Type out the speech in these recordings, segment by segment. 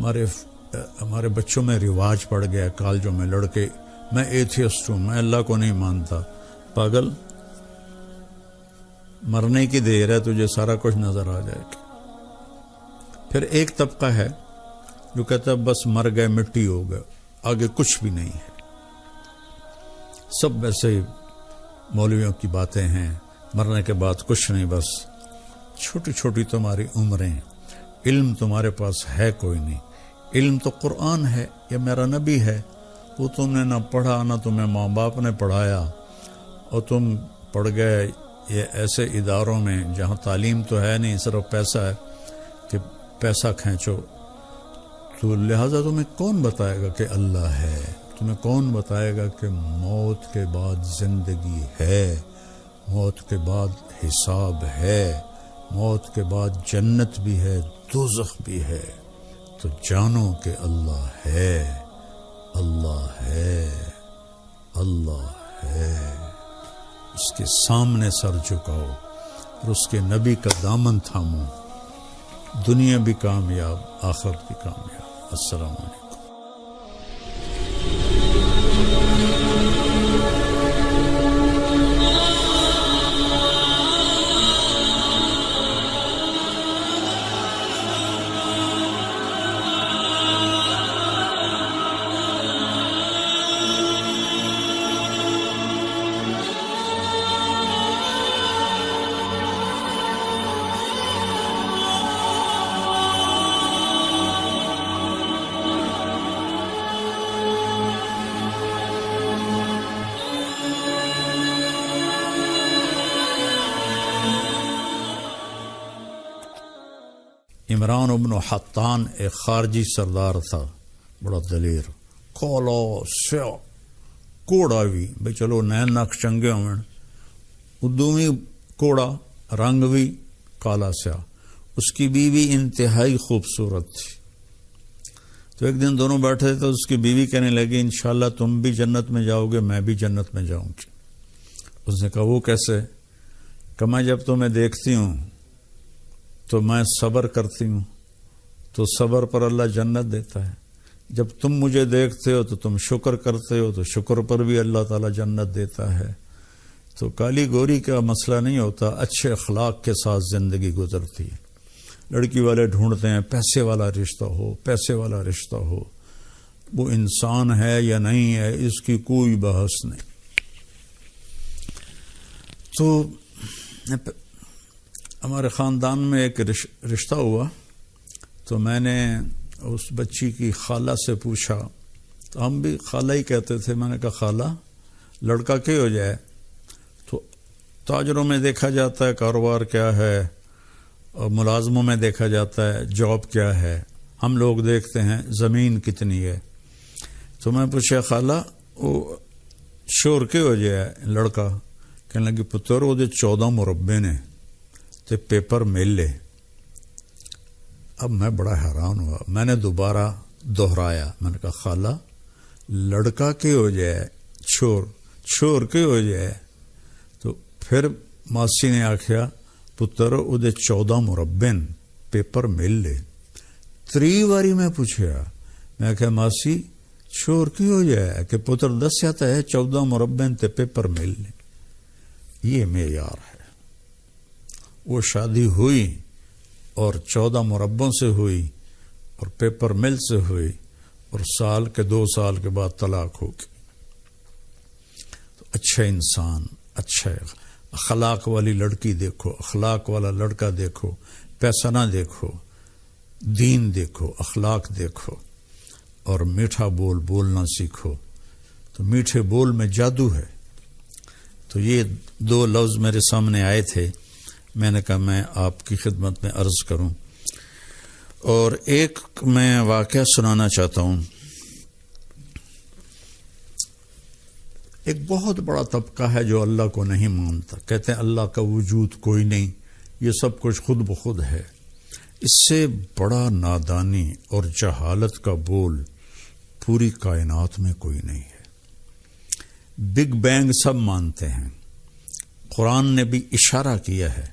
ہمارے بچوں میں رواج پڑ گیا کالجوں میں لڑکے، میں ایتھیسٹ ہوں، میں اللہ کو نہیں مانتا. پاگل، مرنے کی دیر ہے، تجھے سارا کچھ نظر آ جائے گا. پھر ایک طبقہ ہے جو کہتا ہے بس مر گئے، مٹی ہو گئے، آگے کچھ بھی نہیں ہے. سب ویسے مولویوں کی باتیں ہیں، مرنے کے بعد کچھ نہیں، بس چھوٹی چھوٹی تمہاری عمریں، علم تمہارے پاس ہے کوئی نہیں. علم تو قرآن ہے، یا میرا نبی ہے، وہ تم نے نہ پڑھا، نہ تمہیں ماں باپ نے پڑھایا، اور تم پڑھ گئے یہ ایسے اداروں میں جہاں تعلیم تو ہے نہیں، صرف پیسہ ہے کہ پیسہ کھینچو. تو لہٰذا تمہیں کون بتائے گا کہ اللہ ہے؟ تمہیں کون بتائے گا کہ موت کے بعد زندگی ہے، موت کے بعد حساب ہے، موت کے بعد جنت بھی ہے، دوزخ بھی ہے؟ تو جانو کہ اللہ ہے، اللہ ہے، اللہ ہے. اس کے سامنے سر جھکاؤ اور اس کے نبی کا دامن تھامو، دنیا بھی کامیاب، آخرت بھی کامیاب. السلام علیکم. عمران ابن حطان ایک خارجی سردار تھا، بڑا دلیر، کالا سیاہ کوڑا بھی، بھئی چلو نین نقش چنگے ہوئے، ادو بھی کوڑا، رنگ بھی کالا سیاہ. اس کی بیوی انتہائی خوبصورت تھی. تو ایک دن دونوں بیٹھے تو اس کی بیوی کہنے لگی انشاءاللہ تم بھی جنت میں جاؤ گے، میں بھی جنت میں جاؤں گی. اس نے کہا وہ کیسے؟ کہ میں جب تمہیں دیکھتی ہوں تو میں صبر کرتی ہوں، تو صبر پر اللہ جنت دیتا ہے. جب تم مجھے دیکھتے ہو تو تم شکر کرتے ہو، تو شکر پر بھی اللہ تعالیٰ جنت دیتا ہے. تو کالی گوری کا مسئلہ نہیں ہوتا، اچھے اخلاق کے ساتھ زندگی گزرتی ہے. لڑکی والے ڈھونڈتے ہیں پیسے والا رشتہ ہو، پیسے والا رشتہ ہو. وہ انسان ہے یا نہیں ہے اس کی کوئی بحث نہیں. تو ہمارے خاندان میں ایک رشتہ ہوا، تو میں نے اس بچی کی خالہ سے پوچھا، تو ہم بھی خالہ ہی کہتے تھے. میں نے کہا خالہ لڑکا کیا ہو جائے؟ تو تاجروں میں دیکھا جاتا ہے کاروبار کیا ہے، اور ملازموں میں دیکھا جاتا ہے جاب کیا ہے، ہم لوگ دیکھتے ہیں زمین کتنی ہے. تو میں پوچھا خالہ وہ شور کیا ہو جائے لڑکا؟ کہنے لگی پتر وہ 14 مربے نے تے پیپر مل لے. اب میں بڑا حیران ہوا، میں نے دوبارہ دہرایا، میں نے کہا خالہ لڑکا کی ہو جائے، چھور کی ہو جائے. تو پھر ماسی نے آکھیا پتر وہ 14 مربن پیپر مل لے. 3 باری میں پوچھا، میں کہا ماسی چھور کی ہو جائے کہ پتر دس جاتا ہے 14 مربن تے پیپر مل لے. یہ معیار ہے. وہ شادی ہوئی اور 14 مربوں سے ہوئی اور پیپر مل سے ہوئی، اور 2 سال کے بعد طلاق ہو گئی. تو اچھا انسان، اچھا اخلاق والی لڑکی دیکھو، اخلاق والا لڑکا دیکھو، پیسہ نہ دیکھو، دین دیکھو، اخلاق دیکھو، اور میٹھا بول بولنا سیکھو. تو میٹھے بول میں جادو ہے. تو یہ 2 لفظ میرے سامنے آئے تھے، میں نے کہا میں آپ کی خدمت میں عرض کروں. اور ایک میں واقعہ سنانا چاہتا ہوں. ایک بہت بڑا طبقہ ہے جو اللہ کو نہیں مانتا، کہتے ہیں اللہ کا وجود کوئی نہیں، یہ سب کچھ خود بخود ہے. اس سے بڑا نادانی اور جہالت کا بول پوری کائنات میں کوئی نہیں ہے. بگ بینگ سب مانتے ہیں، قرآن نے بھی اشارہ کیا ہے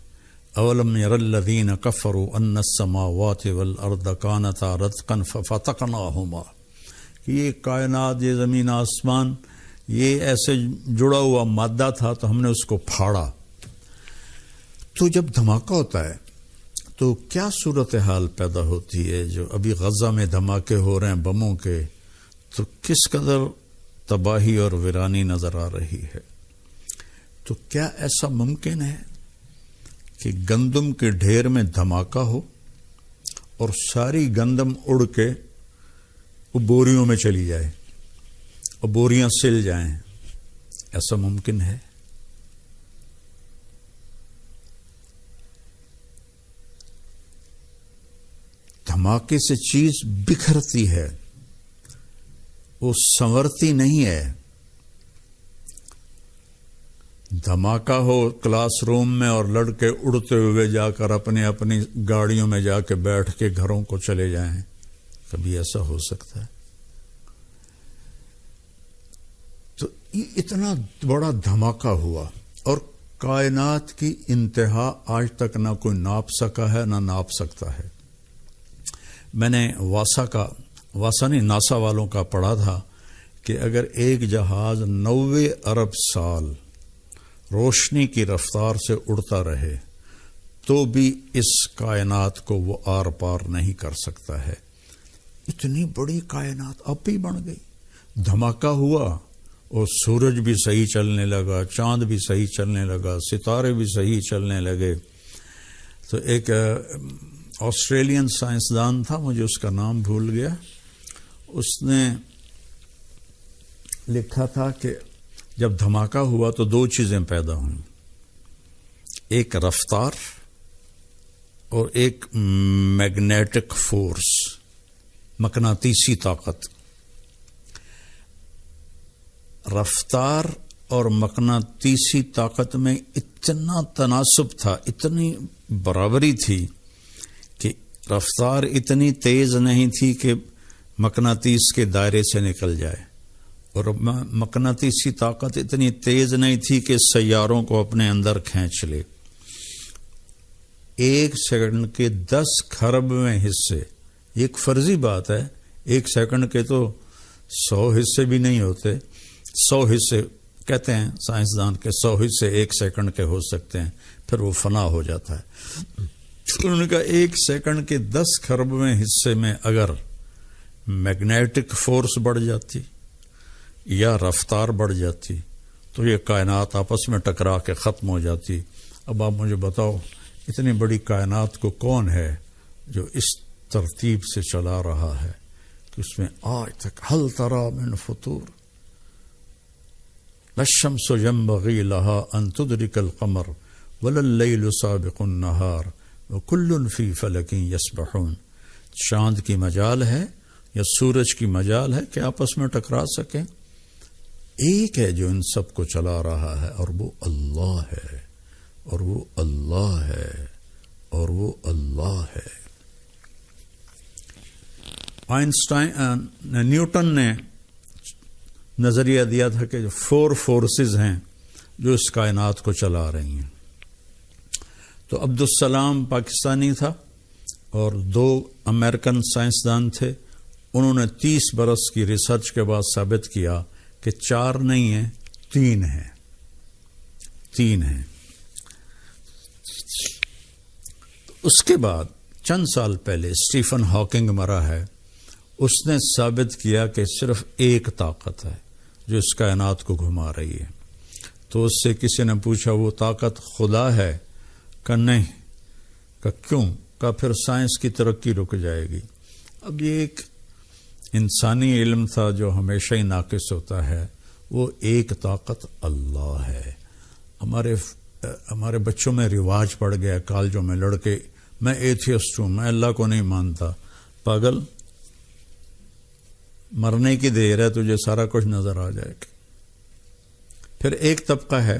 اولم یر الذین کفروا ان السماوات والارض کانتا رتقا ففتقناہما، کہ یہ کائنات، یہ زمین آسمان، یہ ایسے جڑا ہوا مادہ تھا تو ہم نے اس کو پھاڑا۔ تو جب دھماکہ ہوتا ہے تو کیا صورتحال پیدا ہوتی ہے؟ جو ابھی غزہ میں دھماکے ہو رہے ہیں بموں کے، تو کس قدر تباہی اور ویرانی نظر آ رہی ہے۔ تو کیا ایسا ممکن ہے کہ گندم کے ڈھیر میں دھماکہ ہو اور ساری گندم اڑ کے وہ بوریوں میں چلی جائے اور بوریاں سل جائیں؟ ایسا ممکن ہے؟ دھماکے سے چیز بکھرتی ہے، وہ سنورتی نہیں ہے۔ دھماکہ ہو کلاس روم میں اور لڑکے اڑتے ہوئے جا کر اپنی اپنی گاڑیوں میں جا کے بیٹھ کے گھروں کو چلے جائیں، کبھی ایسا ہو سکتا ہے؟ تو یہ اتنا بڑا دھماکہ ہوا اور کائنات کی انتہا آج تک نہ کوئی ناپ سکا ہے نہ ناپ سکتا ہے۔ میں نے ناسا والوں کا پڑھا تھا کہ اگر ایک جہاز 90 ارب سال روشنی کی رفتار سے اڑتا رہے تو بھی اس کائنات کو وہ آر پار نہیں کر سکتا ہے۔ اتنی بڑی کائنات اب بھی بن گئی۔ دھماکہ ہوا اور سورج بھی صحیح چلنے لگا، چاند بھی صحیح چلنے لگا، ستارے بھی صحیح چلنے لگے۔ تو ایک آسٹریلین سائنسدان تھا، مجھے اس کا نام بھول گیا، اس نے لکھا تھا کہ جب دھماکہ ہوا تو دو چیزیں پیدا ہوئیں، ایک رفتار اور ایک میگنیٹک فورس، مقناطیسی طاقت۔ رفتار اور مقناطیسی طاقت میں اتنا تناسب تھا، اتنی برابری تھی کہ رفتار اتنی تیز نہیں تھی کہ مقناطیس کے دائرے سے نکل جائے، اور مقناطیسی طاقت اتنی تیز نہیں تھی کہ سیاروں کو اپنے اندر کھینچ لے۔ 1 سیکنڈ کے 10 کھربویں حصے، ایک فرضی بات ہے، 1 سیکنڈ کے تو 100 حصے بھی نہیں ہوتے، 100 حصے کہتے ہیں سائنسدان کے، 100 حصے 1 سیکنڈ کے ہو سکتے ہیں، پھر وہ فنا ہو جاتا ہے۔ انہوں نے کہا 1 سیکنڈ کے 10 کھربویں حصے میں اگر میگنیٹک فورس بڑھ جاتی یا رفتار بڑھ جاتی تو یہ کائنات آپس میں ٹکرا کے ختم ہو جاتی۔ اب آپ مجھے بتاؤ اتنی بڑی کائنات کو کون ہے جو اس ترتیب سے چلا رہا ہے کہ اس میں آج تک ہل تری من فطور، لا الشمس ينبغي لها ان تدرك القمر ولا الليل سابق النهار وكل في فلك يسبحون۔ چاند کی مجال ہے یا سورج کی مجال ہے کہ آپس میں ٹکرا سکیں؟ ایک ہے جو ان سب کو چلا رہا ہے، اور وہ اللہ ہے، اور وہ اللہ ہے، اور وہ اللہ ہے۔ نیوٹن نے نظریہ دیا تھا کہ 4 فورسز ہیں جو اس کائنات کو چلا رہی ہیں۔ تو عبدالسلام پاکستانی تھا اور 2 امریکن سائنسدان تھے، انہوں نے 30 برس کی ریسرچ کے بعد ثابت کیا کہ 4 نہیں ہیں، 3 ہیں، 3 ہیں۔ اس کے بعد چند سال پہلے اسٹیفن ہاکنگ مرا ہے، اس نے ثابت کیا کہ صرف ایک طاقت ہے جو اس کائنات کو گھما رہی ہے۔ تو اس سے کسی نے پوچھا وہ طاقت خدا ہے؟ کہ نہیں۔ کہ کیوں؟ کہ پھر سائنس کی ترقی رک جائے گی۔ اب یہ ایک انسانی علم تھا جو ہمیشہ ہی ناقص ہوتا ہے، وہ ایک طاقت اللہ ہے۔ ہمارے بچوں میں رواج پڑ گیا، کالجوں میں لڑکے، میں ایتھیسٹ ہوں، میں اللہ کو نہیں مانتا۔ پاگل، مرنے کی دیر ہے، تجھے سارا کچھ نظر آ جائے گا۔ پھر ایک طبقہ ہے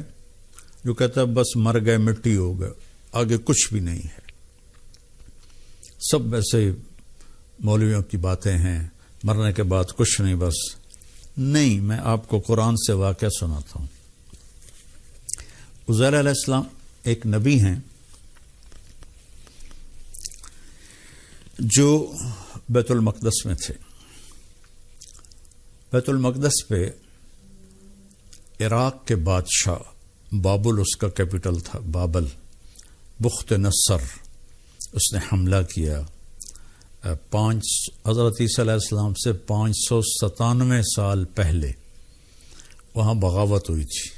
جو کہتا ہے بس مر گئے، مٹی ہو گئے، آگے کچھ بھی نہیں ہے، سب ویسے مولویوں کی باتیں ہیں، مرنے کے بعد کچھ نہیں۔ بس نہیں، میں آپ کو قرآن سے واقعہ سناتا ہوں۔ عزیر علیہ السلام ایک نبی ہیں، جو بیت المقدس میں تھے. بیت المقدس پہ عراق کے بادشاہ بابل اس کا کیپٹل تھا، بابل، بخت نصر، اس نے حملہ کیا. حضرت عیسیٰ علیہ السلام سے 597 سال پہلے وہاں بغاوت ہوئی تھی،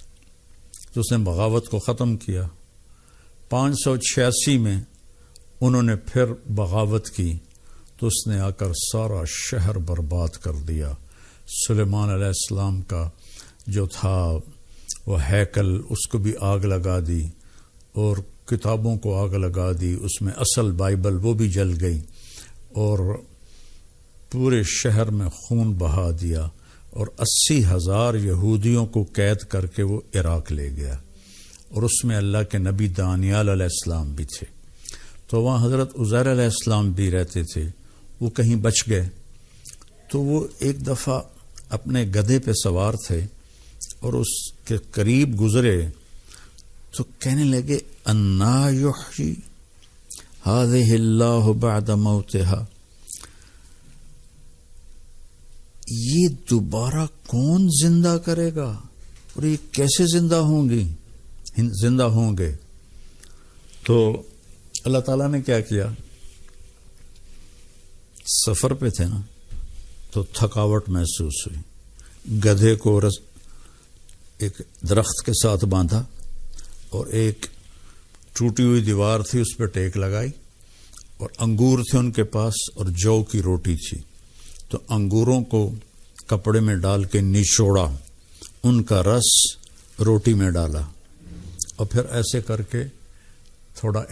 تو اس نے بغاوت کو ختم کیا. 586 میں انہوں نے پھر بغاوت کی تو اس نے آ کر سارا شہر برباد کر دیا. سلیمان علیہ السلام کا جو تھا وہ ہیکل، اس کو بھی آگ لگا دی، اور کتابوں کو آگ لگا دی، اس میں اصل بائبل وہ بھی جل گئی، اور پورے شہر میں خون بہا دیا، اور 80,000 یہودیوں کو قید کر کے وہ عراق لے گیا. اور اس میں اللہ کے نبی دانیال علیہ السلام بھی تھے. تو وہاں حضرت عزیر علیہ السلام بھی رہتے تھے. وہ کہیں بچ گئے تو وہ ایک دفعہ اپنے گدھے پہ سوار تھے اور اس کے قریب گزرے تو کہنے لگے انا یحیی هذه اللہ بعد موتها، یہ دوبارہ کون زندہ کرے گا اور یہ کیسے زندہ ہوں گے. تو اللہ تعالیٰ نے کیا کیا، سفر پہ تھے نا تو تھکاوٹ محسوس ہوئی. گدھے کو ایک درخت کے ساتھ باندھا اور ایک ٹوٹی ہوئی دیوار تھی اس پہ ٹیک لگائی، اور انگور تھے ان کے پاس اور جو کی روٹی تھی. تو انگوروں کو کپڑے میں ڈال کے نچوڑا، ان کا رس روٹی میں ڈالا، اور پھر ایسے کر کے تھوڑا